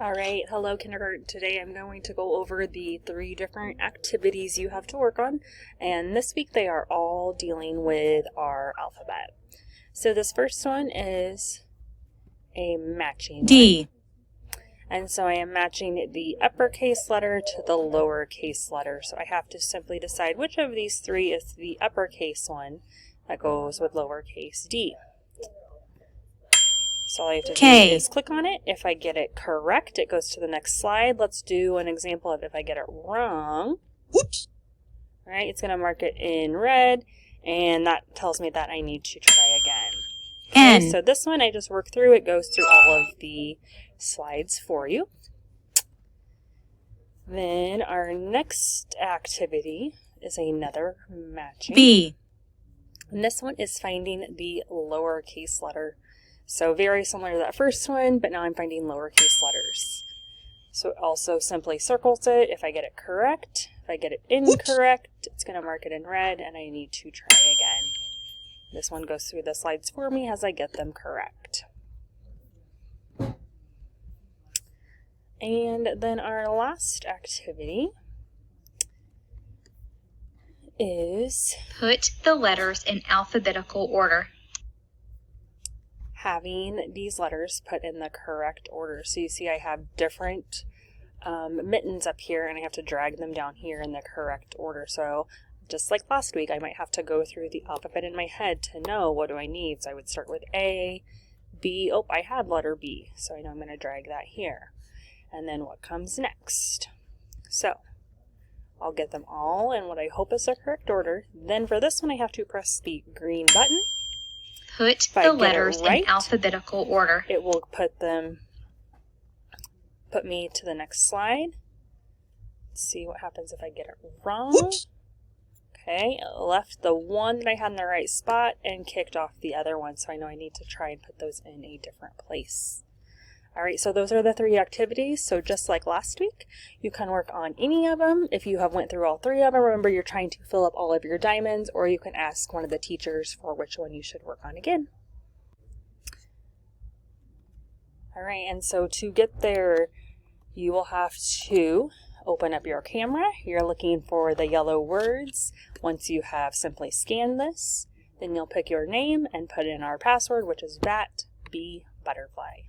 Alright, hello kindergarten. Today I'm going to go over the 3 different activities you have to work on, and this week they are all dealing with our alphabet. So this first one is a matching D. And so I am matching the uppercase letter to the lowercase letter. So I have to simply decide which of these 3 is the uppercase one that goes with lowercase d. So all I have to do is click on it. If I get it correct, it goes to the next slide. Let's do an example of if I get it wrong. Whoops. All right, it's going to mark it in red, and that tells me that I need to try again. Okay, so this one I just work through. It goes through all of the slides for you. Then our next activity is another matching. B. And this one is finding the lowercase letter. So very similar to that first one, but now I'm finding lowercase letters. So it also simply circles it. If I get it correct, if I get it incorrect, it's going to mark it in red, and I need to try again. This one goes through the slides for me as I get them correct. And then our last activity is put the letters in alphabetical order. Having these letters put in the correct order. So you see I have different mittens up here, and I have to drag them down here in the correct order. So just like last week, I might have to go through the alphabet in my head to know what do I need. So I would start with A, B. Oh, I had letter B, so I know I'm going to drag that here. And then what comes next? So I'll get them all in what I hope is the correct order. Then for this one, I have to press the green button. Put the letters in alphabetical order. It will put me to the next slide. Let's see what happens if I get it wrong. Whoops. Okay, it left the one that I had in the right spot and kicked off the other one, so I know I need to try and put those in a different place. Alright, so those are the 3 activities. So just like last week, you can work on any of them. If you have went through all 3 of them, remember you're trying to fill up all of your diamonds, or you can ask one of the teachers for which one you should work on again. Alright, and so to get there, you will have to open up your camera. You're looking for the yellow words. Once you have simply scanned this, then you'll pick your name and put in our password, which is BAT B Butterfly.